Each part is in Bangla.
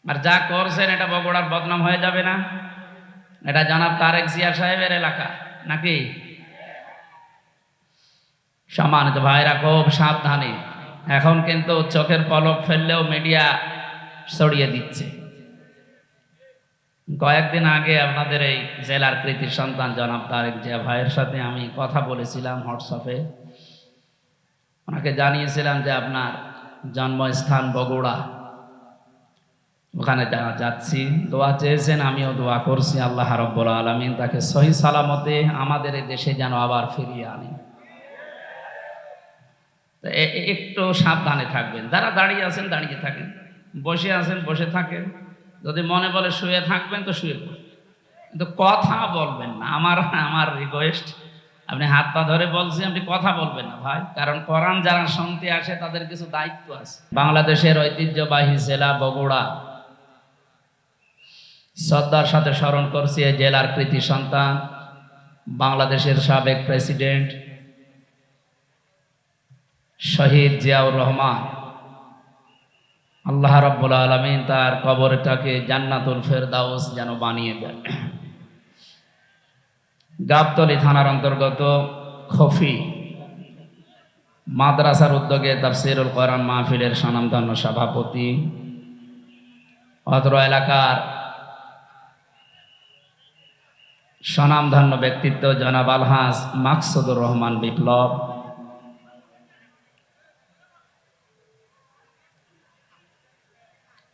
আর যা করছেন এটা বগুড়ার বদনাম হয়ে যাবে না? এটা জনাব তারেক জিয়া সাহেবের এলাকা নাকি? সম্মানিত ভাইরা, খুব সাবধানে। এখন কিন্তু চোখের পলক ফেললেও মিডিয়া ছড়িয়ে দিচ্ছে। কয়েকদিন আগে আপনাদের এই জেলার কৃতি সন্তান জনাব তারেক জিয়া ভাইয়ের সাথে আমি কথা বলেছিলাম হোয়াটসঅ্যাপে। ওনাকে জানিয়েছিলাম যে আপনার জন্মস্থান বগুড়া, ওখানে যাচ্ছি। দোয়া চেয়েছেন, আমিও দোয়া করছি আল্লাহ রাব্বুল আলামিন তাকে সহি সালামতে আমাদের এই দেশে যেন আবার ফিরিয়ে আনে। একটু সাবধানে থাকবেন। যারা দাঁড়িয়ে আছেন দাঁড়িয়ে থাকেন, বসে আছেন বসে থাকেন, যদি মনে বলে শুয়ে থাকবেন তো শুয়ে পড়বেন, কিন্তু কথা বলবেন না। আমার রিকোয়েস্ট, আপনি হাত পা ধরে বলছি, আপনি কথা বলবেন না ভাই, কারণ কোরআন যারা শুনতে আসে তাদের কিছু দায়িত্ব আছে। বাংলাদেশের ঐতিহ্যবাহী জেলা বগুড়া, শ্রদ্ধার সাথে স্মরণ করছি এই জেলার কৃতি সন্তান, বাংলাদেশের সাবেক প্রেসিডেন্ট শহীদ জিয়াউর রহমান। আল্লাহ রাব্বুল আলামিন তার কবরটাকে জান্নাতুল ফেরদাউস যেন বানিয়ে দেন। গাবতলী থানার অন্তর্গত খফি মাদ্রাসার উদ্যোগে তাফসীরুল কোরআন মাহফিলের স্বনামধন্য সভাপতি, অত্র এলাকার স্বনামধন্য ব্যক্তিত্ব জনাব আলহাজ মাকসুদুর রহমান বিপ্লব,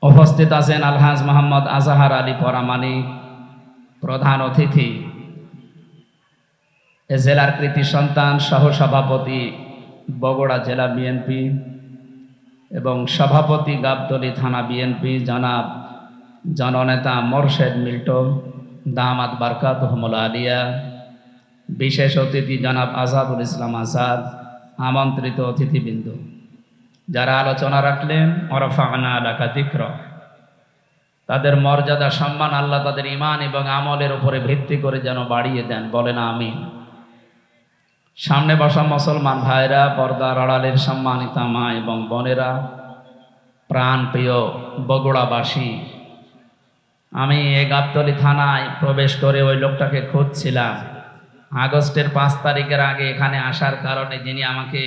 উপস্থিত আছেন আলহাজ মোহাম্মদ আজাহার আলী পরামানিক, প্রধান অতিথি এ জেলার কৃতি সন্তান সহসভাপতি বগুড়া জেলা বিএনপি এবং সভাপতি গাবতলী থানা বিএনপি জনাব জননেতা মোরশেদ মিল্টন দামাত বারকাতুহুমুল আলিয়া, বিশেষ অতিথি জনাব আজাদুল ইসলাম আজাদ, আমন্ত্রিত অতিথিবৃন্দ যারা আলোচনা রাখলেন, ওয়ারাফা'না লাকা যিকরা, তাদের মর্যাদা সম্মান আল্লাহ তাদের ঈমান এবং আমলের উপরে ভিত্তি করে যেন বাড়িয়ে দেন, বলেন আমিন। সামনে বসা মুসলমান ভাইরা, পর্দার আড়ালের সম্মানিতা মা এবং বোনেরা, প্রাণ প্রিয় বগুড়াবাসী, আমি এই গাবতলী থানায় প্রবেশ করে ওই লোকটাকে খুঁজছিলাম। আগস্টের 5 তারিখের আগে এখানে আসার কারণে যিনি আমাকে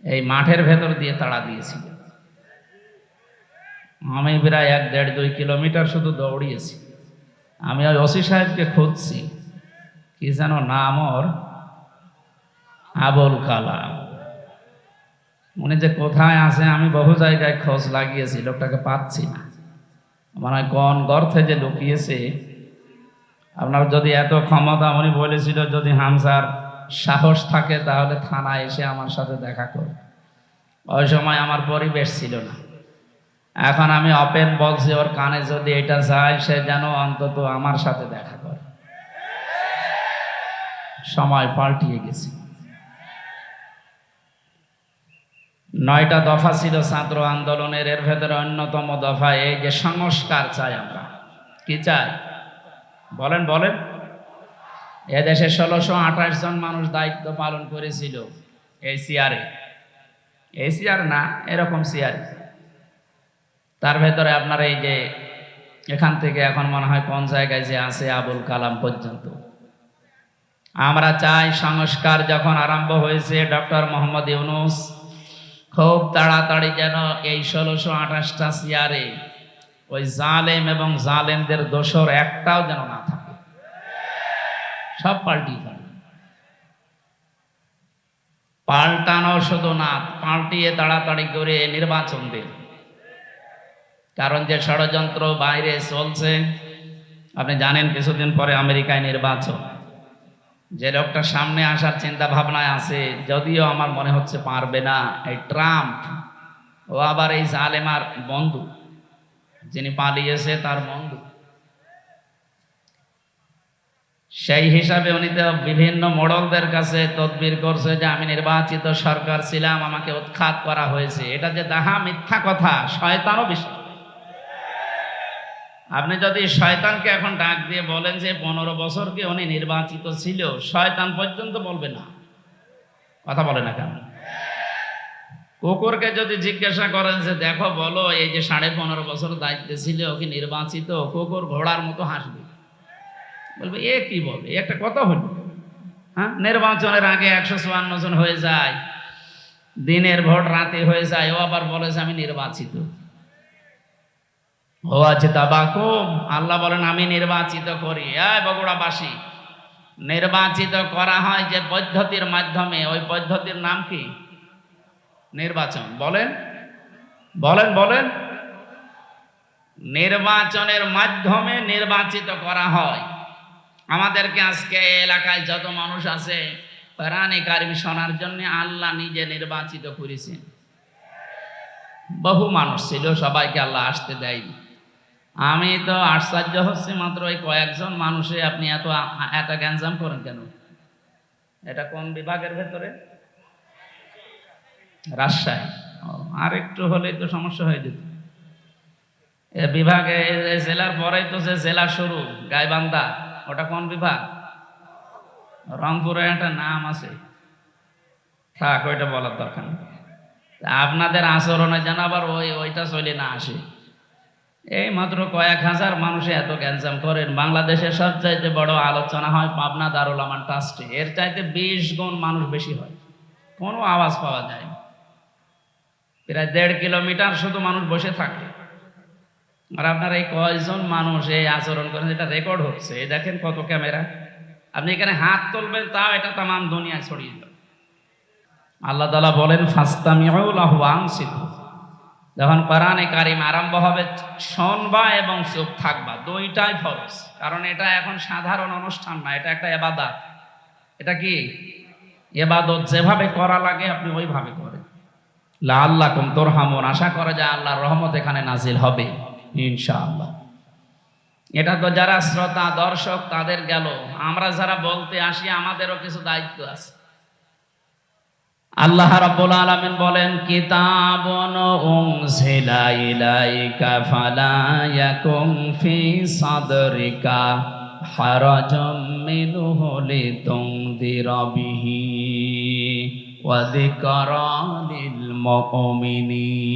এই মাঠের ভেতর দিয়ে তাড়া দিয়েছিল। আমি প্রায় 1-1.5-2 কিলোমিটার শুধু দৌড়িয়েছি। আমি ওই ওসি সাহেবকে খুঁজছি, কি যেন নাম ওর, আবুল কালাম। উনি যে কোথায় আছে, আমি বহু জায়গায় খোঁজ লাগিয়েছি, লোকটাকে পাচ্ছি না। মনে হয় কোন গর্তে যে লুকিয়েছে। আপনার যদি এত ক্ষমতা, উনি বলেছিল যদি হামজার সাহস থাকে তাহলে থানায় এসে আমার সাথে দেখা করবে। ওই সময় আমার পরিবেশ ছিল না। এখন আমি ওপেন বলছি, ওর কানে যদি এটা যায়, সে যেন অন্তত আমার সাথে দেখা করে। সময় পাল্টিয়ে গেছে। 9টা দফা ছিল ছাত্র আন্দোলনের, এর ভেতরে অন্যতম দফা এই যে সংস্কার চাই আমরা। কি চাই বলেন বলেন। এদেশে 1628 জন মানুষ দায়িত্ব পালন করেছিল এই সিআরে, এই সিআর না, এরকম সিআর। তার ভেতরে আপনার এই যে এখান থেকে এখন মনে হয় কোন জায়গায় যে আছে আবুল কালাম পর্যন্ত। আমরা চাই সংস্কার যখন আরম্ভ হয়েছে ডক্টর মোহাম্মদ ইউনূস, খুব তাড়াতাড়ি যেন এই 1628টা সিআরে ওই জালেম এবং জালেমদের দোসর একটাও যেন না থাকে, সব পাল্টিয়ে ফেলে। পাল্টানো শুধু না, পাল্টিয়ে তাড়াতাড়ি করে নির্বাচন দিন। কারণ যে ষড়যন্ত্র বাইরে চলছে, আপনি জানেন কিছুদিন পরে আমেরিকায় নির্বাচন। যে লোকটা সামনে আসার চিন্তা ভাবনায় আছে, যদিও আমার মনে হচ্ছে পারবে না, এই ট্রাম্প, ও আবার এই জালেমার বন্ধু, যিনি পালিয়েছে তার বন্ধু। সেই হিসাবে উনি তো বিভিন্ন মোড়লদের কাছে তদবির করছে যে আমি নির্বাচিত সরকার ছিলাম, আমাকে উৎখাত করা হয়েছে। এটা যে দাহা মিথ্যা কথা, শয়তানও বিশ্বাস। আপনি যদি শয়তানকে এখন ডাক দিয়ে বলেন যে 15 বছর কি উনি নির্বাচিত ছিল, শয়তান পর্যন্ত বলবে না। কথা বলে না কেন? কুকুরকে যদি জিজ্ঞাসা করেন যে দেখো বলো এই যে 15.5 বছর দায়িত্বে ছিল ও কি নির্বাচিত, কুকুর ঘোড়ার মতো হাসবে, বলবে এ কি বলে, এ একটা কথা হলো। হ্যাঁ, নির্বাচনের আগে 154 জন হয়ে যায়, দিনের ভোট রাতে হয়ে যায়, ও আবার বলে যে আমি নির্বাচিত। ও আছে তাবাকুম, আল্লাহ বলেন আমি নির্বাচিত করি। বগুড়াবাসী, নির্বাচিত করা হয় যে পদ্ধতির মাধ্যমে, ওই পদ্ধতির নাম কি? নির্বাচন। বলেন বলেন বলেন, নির্বাচনের মাধ্যমে নির্বাচিত করা হয়। আমাদেরকে আজকে এলাকায় যত মানুষ আছে কোরআনে কারিম শোনার জন্য আল্লাহ নিজে নির্বাচিত করেছেন। বহু মানুষ ছিল, সবাইকে আল্লাহ আসতে দেয়নি। আমি তো আশ্চর্য হচ্ছি, মাত্র ওই কয়েকজন মানুষে আপনি এত গ্যাঞ্জাম করেন কেন? এটা কোন বিভাগের ভেতরে? রাজশাহী। আর একটু হলে তো সমস্যা হয়ে যেত। এ বিভাগে জেলার পরেই তো যে জেলা শুরু, গাইবান্ধা, ওটা কোন বিভাগ? রংপুরের একটা নাম আছে, থাক ওইটা বলার দরকার নেই। আপনাদের আচরণে যেন আবার ওইটা চলে না আসে। এই মাত্র কয়েক হাজার মানুষে এত গ্যাঞ্জাম করেন। বাংলাদেশের সবচাইতে বড় আলোচনা হয় পাবনা দারুল আমান ট্রাস্টে, এর চাইতে 20 গুণ মানুষ বেশি হয়, কোনো আওয়াজ পাওয়া যায় না। প্রায় 1.5 কিলোমিটার শুধু মানুষ বসে থাকে, আর আপনার এই কয়জন মানুষ এই আচরণ করেন, এটা রেকর্ড হচ্ছে। এই দেখেন কত ক্যামেরা, আপনি এখানে হাত তুলবেন তাও এটা তামাম দুনিয়ায় ছড়িয়ে যাবে। আল্লাহ তাআলা বলেন ফাস্তামিউ লাহু ওয়া আনসিতু, যখন কোরআনে কারিম আরম্ভ হবে শুনবা এবং চুপ থাকবা, দুইটাই ফরজ। কারণ এটা এখন সাধারণ অনুষ্ঠান না, এটা একটা ইবাদত। এটা কি ইবাদত? যেভাবে করা লাগে আপনি ওইভাবে করেন। লাআল্লাকুম তুরহামুন, আশা করা যায় আল্লাহর রহমত এখানে নাজিল হবে ইনশাআল্লাহ। এটা তো যারা শ্রোতা দর্শক তাদের গেল, আমরা যারা বলতে আসি আমাদেরও কিছু দায়িত্ব আছে। আল্লাহ রাব্বুল আলামিন বলেন কিতাবুন উনজিলা ইলাইকা ফালা ইয়াকুম ফি সাদরিকা হারাজাম মিনহু লিতুনদিরা বিহি ওয়া যিকরা লিল মুমিনিন।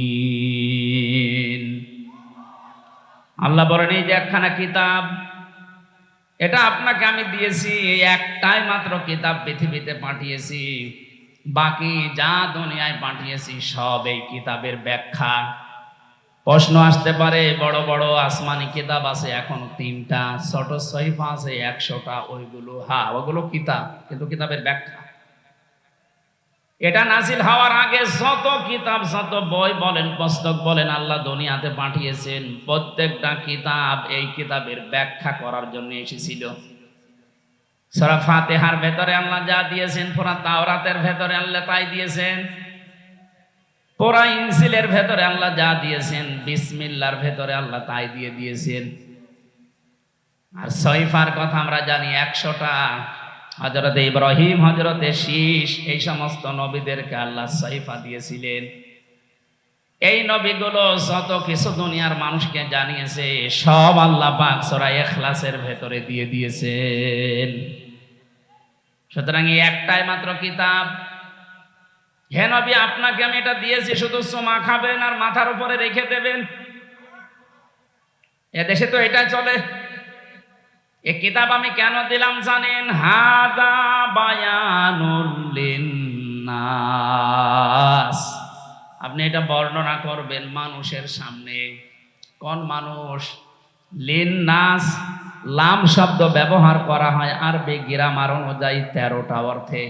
আল্লাহ বলেন এই যে একখানা কিতাব, এটা আপনাকে আমি দিয়েছি, এই একটাই মাত্র কিতাব পৃথিবীতে পাঠিয়েছি, বাকি যা দুনিয়ায় পাঠিয়েছি সব এই কিতাবের ব্যাখ্যা। প্রশ্ন আসতে পারে, বড় বড় আসমানি কিতাব আছে এখন 3টা, ছোট সহিফা আছে 100টা, ওইগুলো হ্যাঁ ওগুলো কিতাব, কিন্তু কিতাবের ব্যাখ্যা। এটা নাজিল হওয়ার আগে যত কিতাব, যত বই বলেন, পুস্তক বলেন আল্লাহ দুনিয়াতে পাঠিয়েছেন, প্রত্যেকটা কিতাব এই কিতাবের ব্যাখ্যা করার জন্য এসেছিল। সূরা ফাতিহার ভেতরে আল্লাহ যা দিয়েছেন, পুরা তাওরাতের ভেতরে আল্লাহ তাই দিয়েছেন, পুরা ইনজিলের ভেতরে আল্লাহ যা দিয়েছেন, বিসমিল্লাহর ভেতরে আল্লাহ তাই দিয়ে দিয়েছেন। আর সহিফার কথা আমরা জানি 100টা। হযরতে ইব্রাহিম, হযরতে শীষ, এই সমস্ত নবীদেরকে আল্লাহ সহিফা দিয়েছিলেন। এই নবীগুলো যত কিছু দুনিয়ার মানুষকে জানিয়েছে সব আল্লাহ পাক সূরা ইখলাসের ভেতরে দিয়ে দিয়েছেন। সুতরাং এই একটাই মাত্র কিতাব। হে নবী, আপনাকে আমি এটা দিয়েছি, শুধু চুমা খাবেন আর মাথার উপরে রেখে দেবেন। এদেশে তো এটা চলে। এই কিতাব আমি কেন দিলাম জানেন? হাদা বায়ানুল লিন্নাস, আপনি এটা বর্ণনা করবেন মানুষের সামনে। কোন মানুষ? লিন্নাস, লাম শব্দ ব্যবহার করা হয় আরবি গ্রামার অনুযায়ী 13টা অর্থে।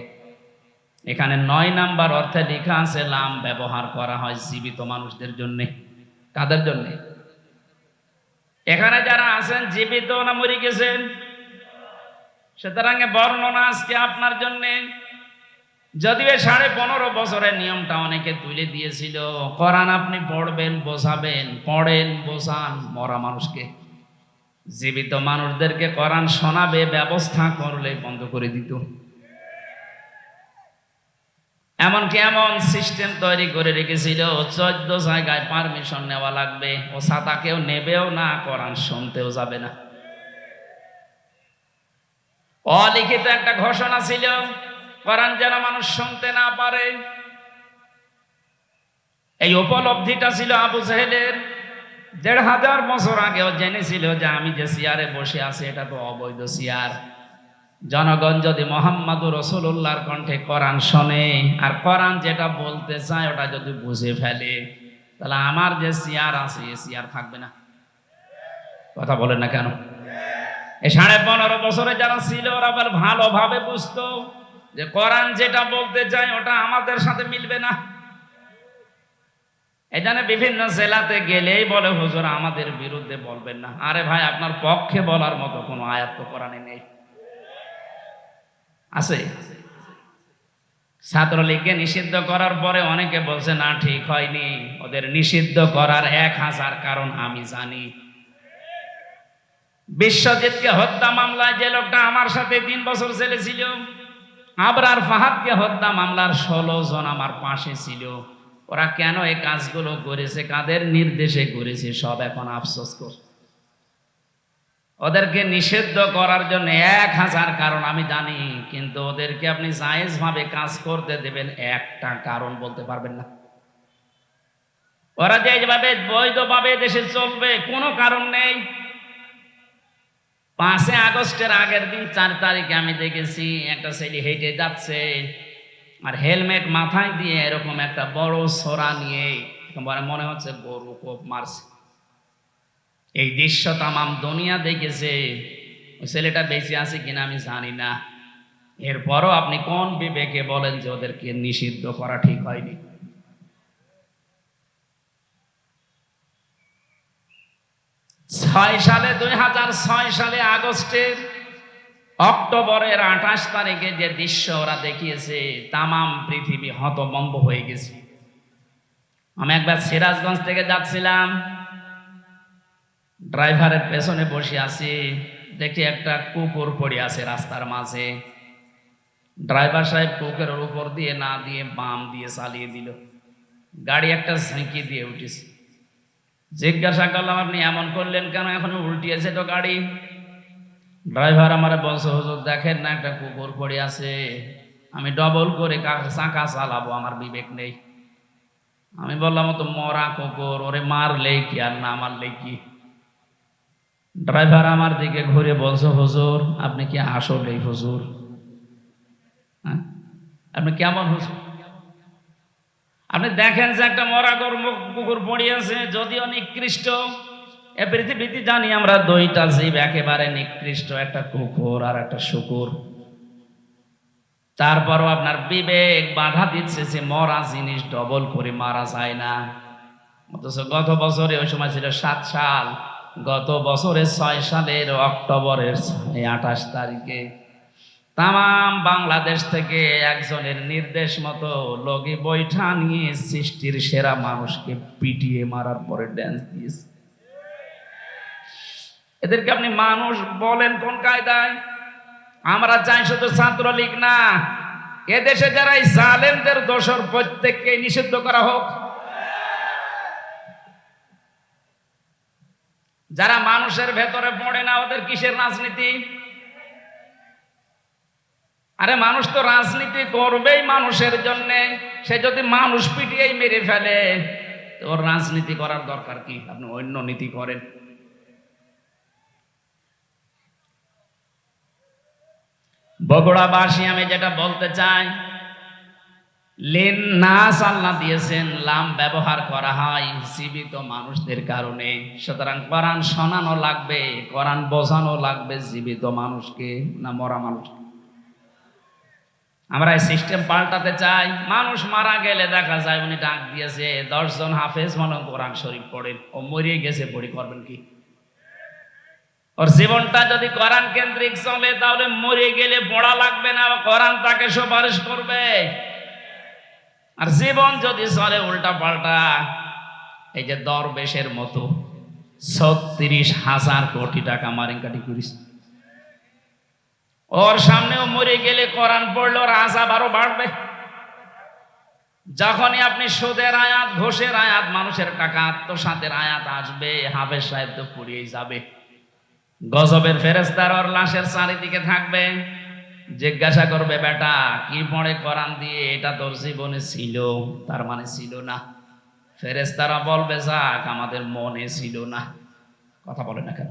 এখানে 9 নাম্বার অর্থে লেখা আছে লাম ব্যবহার করা হয় জীবিত মানুষদের জন্য। কাদের জন্য? এখানে যারা আছেন জীবিত না মরে গেছেন? সুতরাং বর্ণনা আজকে আপনার জন্য। যদিও 15.5 বছরের নিয়মটা অনেকে তুলে দিয়েছিল, কোরআন আপনি পড়বেন, বোঝাবেন, পড়েন বোঝান মরা মানুষকে, জীবিত মানুষদেরকে কোরআন শোনাবে ব্যবস্থা করলে বন্ধ করে দিত। এমনকি এমন সিস্টেম তৈরি করে রেখেছিল 14 জায়গায় পারমিশন নেওয়া লাগবে, ও ছাতা কেউ নেবেও না, কোরআন শুনতেও যাবে না। অলিখিত একটা ঘোষণা ছিল, কোরআন যেন মানুষ শুনতে না পারে। এই উপলব্ধিটা ছিল আবু জেহেলের। ১,৫০০ বছর আগেও জেনেছিল যে আমি যে চেয়ারে বসে আছি এটা তো অবৈধ চেয়ার। জনগণ যদি মোহাম্মদুর রাসূলুল্লাহর কণ্ঠে কোরআন শোনে আর কোরআন যেটা বলতে চায় ওটা যদি বুঝে ফেলে, তাহলে আমার যে চেয়ার আছে এই চেয়ার থাকবে না। কথা বলেন না কেন? এই ১৫.৫ বছরে যারা ছিল ওরা আবার ভালোভাবে বুঝতো যে কোরআন যেটা বলতে চায় ওটা আমাদের সাথে মিলবে না। এখানে বিভিন্ন জেলাতে গেলেই বলে হুজুর আমাদের বিরুদ্ধে বলবেন না। আরে ভাই, আপনার পক্ষে বলার মতো কোনো আয়াত তো কোরআনে নেই। আছে? ছাত্রলীগকে নিষিদ্ধ করার পরে অনেকে বলছে না ঠিক হয়নি, ওদের নিষিদ্ধ করার ১,০০০ কারণ আমি জানি। বিশ্বজিৎকে হত্যা মামলায় যে লোকটা আমার সাথে ৩ বছর জেলে ছিল, আবরার ফাহাদকে হত্যা মামলার ১৬ জন আমার পাশে ছিল। ওরা কেন এই কাজগুলো করেছে, কাদের নির্দেশে করেছে, সব এখন আফসোস করছে। ওদেরকে নিষিদ্ধ করার জন্য ১,০০০ কারণ আমি জানি, কিন্তু ওদেরকে আপনি জায়েজ ভাবে কাজ করতে দেবেন একটা কারণ বলতে পারবেন না। ওরা যে এইভাবে বৈধভাবে দেশে চলবে কোনো কারণ নেই। ৫ আগস্টের আগের দিন ৪ তারিখে আমি দেখেছি একটা ছেলে হেঁটে যাচ্ছে আর হেলমেট মাথায় দিয়ে এরকম একটা বড় ছোরা নিয়ে মনে হচ্ছে গরু কোপ মারছে। এই দৃশ্য তামাম দুনিয়া দেখেছে। ওই ছেলেটা বেঁচে আছে কিনা আমি জানি না। এরপরও আপনি কোন বিবেকে বলেন যে ওদেরকে নিষিদ্ধ করা ঠিক হয়নি? ছয় সালে ২০০৬ সালে অক্টোবরের ২৮ তারিখে যে দৃশ্য ওরা দেখিয়েছে তামাম পৃথিবী হতভম্ব হয়ে গেছে। আমি একবার সিরাজগঞ্জ থেকে যাচ্ছিলাম, ড্রাইভারের পেছনে বসে আছি, দেখি একটা কুকুর পড়ে আছে রাস্তার মাঝে। ড্রাইভার সাহেব কুকুরের উপর দিয়ে না দিয়ে বাম দিয়ে চালিয়ে দিল। গাড়ি একটা ঝিঁকি দিয়ে উঠেছে। জিজ্ঞাসা করলাম আপনি এমন করলেন কেন, এখন উল্টিয়েছে তো গাড়ি। ড্রাইভার আমার বলছে হুজুর দেখেন না একটা কুকুর পড়ে আছে, আমি ডবল করে চাকা চালাবো, আমার বিবেক নেই। আমি বললাম তো মরা কুকুর, ওরে মারলেই কি আর না মারলেই কি? ড্রাইভার আমার দিকে ঘুরে বলছে হুজুর আপনি কি আসলেই হুজুর? হ্যাঁ, আপনি কেমন হুজুর? আপনি দেখেন যে একটা মরা কুকুর পড়ে আছে, যদিও নিকৃষ্ট। এ পৃথিবীতে জানি আমরা দুইটা জীব একেবারে নিকৃষ্ট, একটা কুকুর আর একটা শুকুর। তারপরও আপনার বিবেক বাধা দিচ্ছে যে মরা জিনিস ডবল করে মারা যায় না। অথচ গত বছরে ওই সময় ছিল ৭ সাল, গত বছরে ৬ সালের অক্টোবরের ২৮ তারিখে তামাম বাংলাদেশ থেকে একজনের নির্দেশ মতো লগি বৈঠা নিয়ে সৃষ্টির সেরা মানুষকে পিটিয়ে মারার পরে ড্যান্স দিয়েছে। এদেরকে আপনি মানুষ বলেন কোন কায়দায়? আমরা চাই শুধু ছাত্রলীগ না, এদেশে যারা এই জালেমদের দোষর প্রত্যেককে নিষিদ্ধ করা হোক। যারা মানুষের ভেতরে পড়ে না ওদের কিসের রাজনীতি? আরে মানুষ তো রাজনীতি করবেই মানুষের জন্য। সে যদি মানুষ পিটিয়েই মেরে ফেলে ওর রাজনীতি করার দরকার কি? আপনি অন্য নীতি করেন। বগুড়াবাসী আমি যেটা বলতে চাই, লিন নাস আল্লাহ দিয়েছেন, লাম ব্যবহার করা হয় জীবিত মানুষদের কারণে। সুতরাং কোরআন শোনানো লাগবে, কোরআন বোঝানো লাগবে জীবিত মানুষকে, না মরা মানুষকে। আমরা এই সিস্টেম পাল্টাতে চাই। মানুষ মারা গেলে দেখা যায় উনি ডাক দিয়েছে ১০ জন হাফেজ মনে কোরআন শরীফ পড়েন, ও মরিয়ে গেছে, পড়ি করবেন কি? ওর জীবনটা যদি কোরআন কেন্দ্রিক চলে তাহলে মরে গেলে পড়া লাগবে না, কোরআন তাকে সুপারিশ করবে। আর জীবন যদি চলে উল্টা পাল্টা, এই যে দরবেশের মতো ৩৬,০০০ কোটি টাকা মারেঙ্কাটি করিস, ওর সামনেও মরে গেলে কোরআন পড়লে ওর আযাব আরো বাড়বে। যখনই আপনি সুদের আয়াত, ঘোষের আয়াত, মানুষের টাকা আত্মসাতের আয়াত আসবে, হাফেজ সাহেব তো পড়িয়েই যাবে। গজবের ফেরেশতারা ওর লাশের চারিদিকে থাকবে, জিজ্ঞাসা করবে বেটা কি পড়ে কোরআন দিয়ে? এটা তোর জীবনে ছিল? তার মানে ছিল না। ফেরেশতারা বলবে যাক আমাদের মনে ছিল না। কথা বলে না কেন?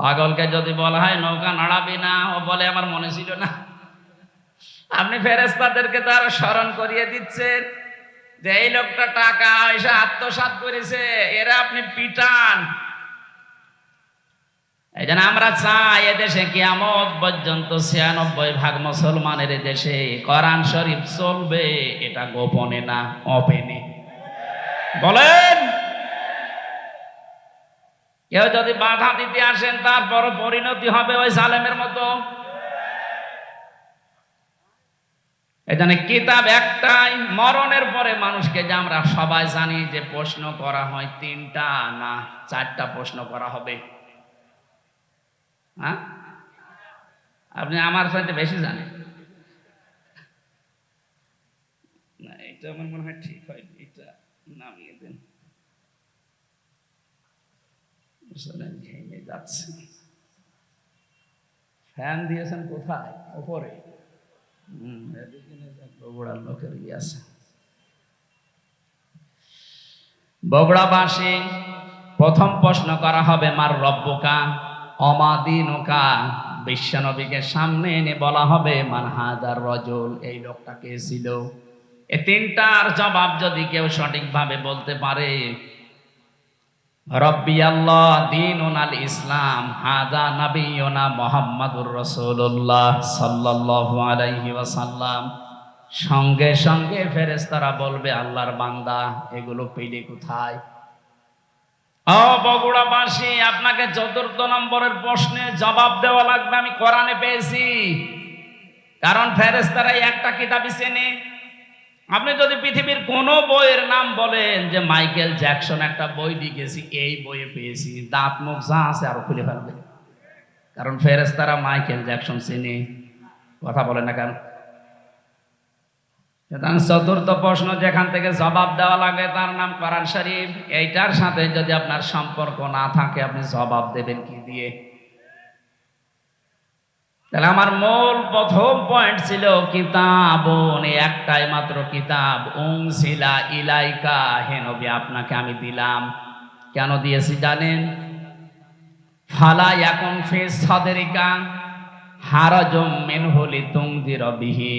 পাগলকে যদি বলা হয় নৌকা নাড়াবি না, ও বলে আমার মনে ছিল না। আপনি ফেরেশতাদেরকে তার স্মরণ করিয়ে দিচ্ছেন যে এই লোকটা টাকা পয়সা আত্মসাৎ করেছে, এরা আপনি পিটান। এই জন্য আমরা চাই এদেশে কিয়ামত পর্যন্ত ৯৬% মুসলমানের দেশে কোরআন শরীফ চলবে, এটা গোপনে না, ওপেনে। বলেন, কেউ যদি বাধা দিতে আসেন তারপর পরিণতি হবে ওই জালেমের মতো। এই জন্য কিতাব একটাই, মরণের পরে মানুষকে যে আমরা সবাই জানি যে প্রশ্ন করা হয় ৩টা না ৪টা প্রশ্ন করা হবে। হ্যাঁ, আপনি আমার সাথে বেশি জানেন না, এটা আমার মনে হয় ঠিক হয়, এটা নামিয়ে দেন। ঘেমে যাচ্ছে। ফ্যান দিয়েছেন কোথায়? উপরে। বগুড়ার লোকের ইয়ে আছে। বগুড়াবাসী প্রথম প্রশ্ন করা হবে মার রব্বুকা অমাদিনুকা। বিশ্বনবীকে সামনে এনে বলা হবে মান হাদার রজুল, এই লোকটা কে ছিল। এই ৩টার জবাব যদি কেউ সঠিকভাবে বলতে পারে, রব্বি আল্লাহ দীনুন আল ইসলাম হাদা নবিয়ুনা মুহাম্মাদুর রাসূলুল্লাহ সাল্লাল্লাহু আলাইহি ওয়াসাল্লাম, সঙ্গে সঙ্গে ফেরেশতারা বলবে আল্লাহর বান্দা এগুলো পেলে কোথায়? ও বগুড়াবাসী, আপনাকে ৪র্থ নম্বরের প্রশ্নে জবাব দেওয়া লাগবে আমি কোরআনে পেয়েছি। কারণ ফেরেশতারা একটা কিতাবই চেনে। আপনি যদি পৃথিবীর কোন বইয়ের নাম বলেন যে মাইকেল জ্যাকসন একটা বই লিখেছি, এই বইয়ে পেয়েছি, দাঁত মুখ যা আছে আরো খুলে ফেলবে। কারণ ফেরেশতারা মাইকেল জ্যাকসন চেনে। কথা বলে না কেন? ৪র্থ প্রশ্ন যেখান থেকে জবাব দেওয়া লাগে তার নাম কোরআন শরীফ। এইটার সাথে যদি আপনার সম্পর্ক না থাকে আপনি জবাব দেবেন কি দিয়ে? তাহলে আমার মূল প্রথম পয়েন্ট ছিল কিতাবুন, একটাই মাত্র কিতাব, উনজিলা ইলাইকা, হে নবী আপনাকে আমি দিলাম। কেন দিয়েছি জানেন? ফালা ইয়াকুন ফি সাদরিকা হারাজুম মিনহু লিতুনযিরা বিহি।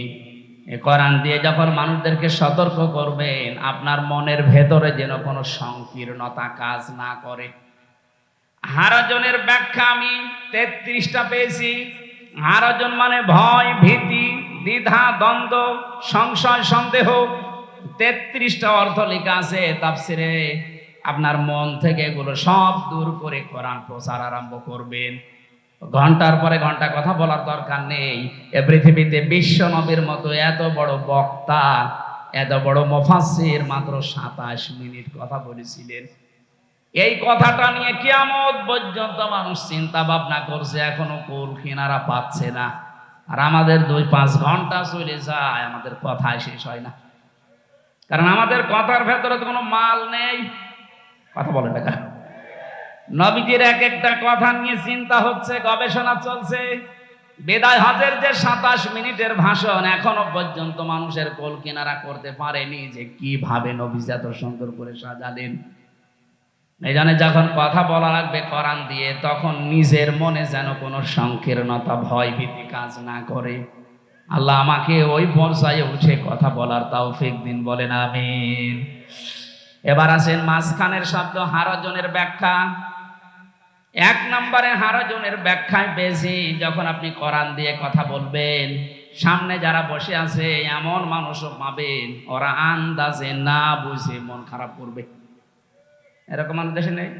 এই কোরআন দিয়ে যখন মানুষদেরকে সতর্ক করবেন, আপনার মনের ভেতরে যেন কোনো সংকীর্ণতা কাজ না করে। হারাজনের ব্যাখ্যা আমি ৩৩টা পেয়েছি। হারাজন মানে ভয়, ভীতি, দ্বিধা, দ্বন্দ্ব, সংশয়, সন্দেহ। ৩৩টা অর্থ লেখা আছে তাফসিরে। আপনার মন থেকে এগুলো সব দূর করে কোরআন প্রচার আরম্ভ করবেন। ঘন্টার পরে ঘন্টা কথা বলার দরকার নেই। এ পৃথিবীতে বিশ্ব নবীর মতো এত বড় বক্তা, এত বড় মুফাসসির মাত্র ২৭ মিনিট কথা বলেছিলেন। এই কথাটা নিয়ে কিয়ামত পর্যন্ত মানুষ চিন্তা ভাবনা করছে, এখনো কুল কিনারা পাচ্ছে না। আর আমাদের ২-৫ ঘন্টা চলে যায়, আমাদের কথাই শেষ হয় না। কারণ আমাদের কথার ভেতরে তো কোনো মাল নেই। কথা বলে না কেন? নবীজির এক একটা কথা নিয়ে চিন্তা হচ্ছে, গবেষণা চলছে। বিদায় হজের যে ২৭ মিনিটের ভাষণ, এখনো পর্যন্ত মানুষের কোল কিনারা করতে পারেনি যে কিভাবে নবীজি এত সুন্দর করে সাজালেন। এই জন্য যখন কথা বলা লাগবে কোরআন দিয়ে, তখন নিজের মনে যেন কোনো সংকীর্ণতা, ভয় ভীতি কাজ না করে। আল্লাহ আমাকে ওই পর্যায়ে উঠে কথা বলার তৌফিক দিন, বলেন আমিন। এবার আসেন মাঝখানের শব্দ হারাজনের ব্যাখ্যা। ১ নম্বরে হারাজনের ব্যাখ্যায় পেয়েছি, যখন আপনি কোরআন দিয়ে কথা বলবেন, সামনে যারা বসে আছে এমন মানুষও পাবেন ওরা আন্দাজে না বুঝে মন খারাপ করবে। এরকম আমাদের দেশে নেই?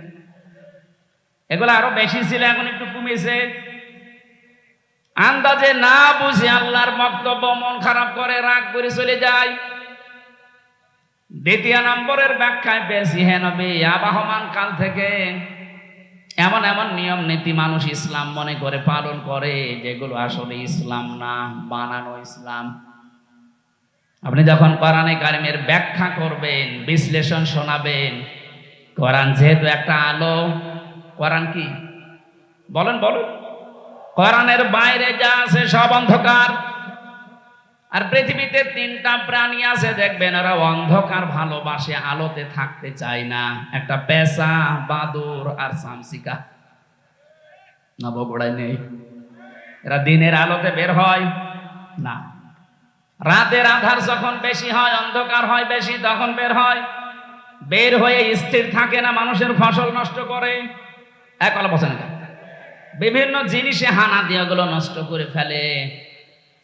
এগুলো আরো বেশি ছিল, এখন একটু কমেছে। আন্দাজে না বুঝে আল্লাহর বক্তব্য মন খারাপ করে, রাগ করে চলে যায়। ২য় নম্বরের ব্যাখ্যায় পেয়েছি, হে নবী আবাহমান কাল থেকে এমন এমন নিয়ম নীতি মানুষ ইসলাম মনে করে পালন করে, যেগুলো আসলে ইসলাম না, বানানো ইসলাম। আপনি যখন কোরআনে কারিমের ব্যাখ্যা করবেন, বিশ্লেষণ শোনাবেন, কোরআন যেহেতু একটা আলো, কোরআন কি বলেন বলেন, কোরআনের বাইরে যা আছে সব অন্ধকার। আর পৃথিবীতে তিনটা প্রাণী আছে দেখবেন, ওরা অন্ধকার ভালোবাসে, আলোতে থাকতে চায় না। একটা পেঁচা, বাদুর আর চামচিকা। না, বগুড়ায় নেই। এরা দিনের আলোতে বের হয় না, রাতের আধার যখন বেশি হয়, অন্ধকার হয় বেশি, তখন বের হয়। বের হয়ে স্থির থাকে না, মানুষের ফসল নষ্ট করে। একলা বসে না, বিভিন্ন জিনিসে হানা দিয়ে ওগুলো নষ্ট করে ফেলে।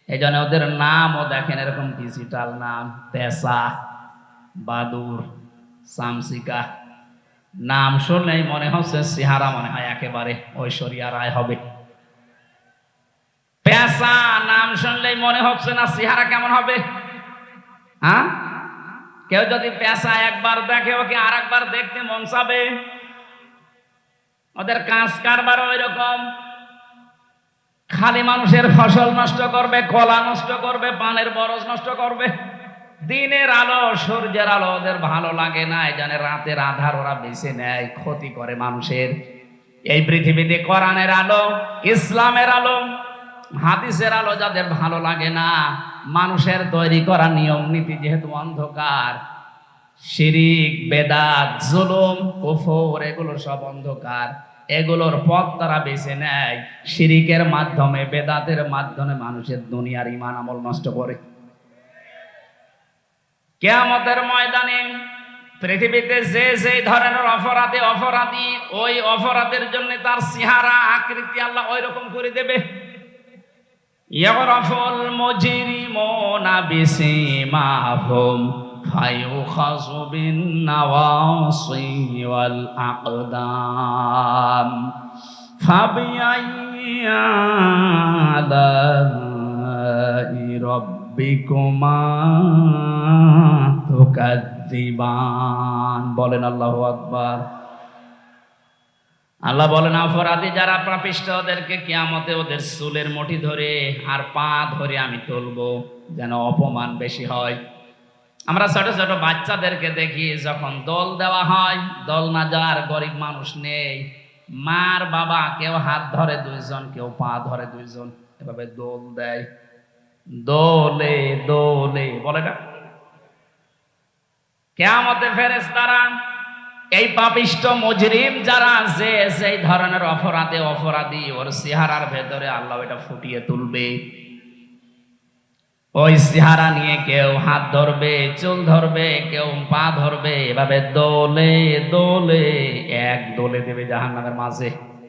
এই জন্য ওদের নামও দেখেন এরকম ডিজিটাল নাম, পেঁচা, বাদুর, চামচিকা। নাম শুনলেই মনে হচ্ছে চেহারা মনে হয় একেবারে ঐশ্বরিয়া রায় হবে। পেঁচা নাম শুনলেই মনে হচ্ছে না চেহারা কেমন হবে। হ্যাঁ, কেউ যদি পেঁচা একবার দেখে, ওকে আর একবার দেখতে মন চাবে। ওদের কাজ কারবারও ওই রকম, খালি মানুষের ফসল নষ্ট করবে, কলা নষ্ট করবে, পানের বরজ নষ্ট করবে। দিনের আলো, সূর্যের আলো ওদের ভালো লাগে না, এই জন্য রাতের আধার ওরা বেছে নেয়, ক্ষতি করে মানুষের। এই পৃথিবীতে কোরআনের আলো, ইসলামের আলো, হাদিসের আলো যাদের ভালো লাগে না, মানুষের তৈরি করা নিয়ম নীতি যেহেতু অন্ধকার, শিরিক, বেদাত, জুলুম, কুফর, এগুলো সব অন্ধকার, এগুলোর পথ তারা বেছে নেয়। শিরিকের মাধ্যমে, বেদাতের মাধ্যমে মানুষের দুনিয়ার ঈমান আমল নষ্ট করে। কিয়ামতের ময়দানে পৃথিবীতে যে যে ধরনের অপরাধী, ওই অপরাধের জন্য তার চেহারা আকৃতি আল্লাহ ওই রকম করে দেবে। ইয়ারাফুল মুজরিমুনা বিসিমাহুম ফায়ুখাযু বিন নাওয়াসি ওয়াল আকদাম ফাবিআইয়ি আলাই রাব্বিকুমা তুকাযযিবান। বলেন আল্লাহু আকবার। আল্লাহ বলেন, অপরাধী যারা পাপিষ্ঠ, ওদেরকে কিয়ামতে ওদের চুলের মুঠি ধরে আর পা ধরে আমি তুলবো, যেন অপমান বেশি হয়। আমরা ছোট ছোট বাচ্চাদেরকে দেখি, যখন দোল দেওয়া হয়, দোল না যার গরিব মানুষ নেই, মার বাবা কেউ হাত ধরে দুইজন, কেউ পা ধরে দুইজন, এভাবে দোল দেয়। দোলে দোলে বলে না। কিয়ামতে ফেরেশতারা এই পাপিষ্ঠ মুজরিম যারা, যে সেই ধরনের অপরাধী, ওর চেহারার ভেতরে আল্লাহ এটা ফুটিয়ে তুলবে। ওই চেহারা নিয়ে কেউ হাত ধরবে, চুল ধরবে, কেউ পা ধরবে, এভাবে দোলে দোলে এক দোলে দেবে জাহান্নামের মাঝে।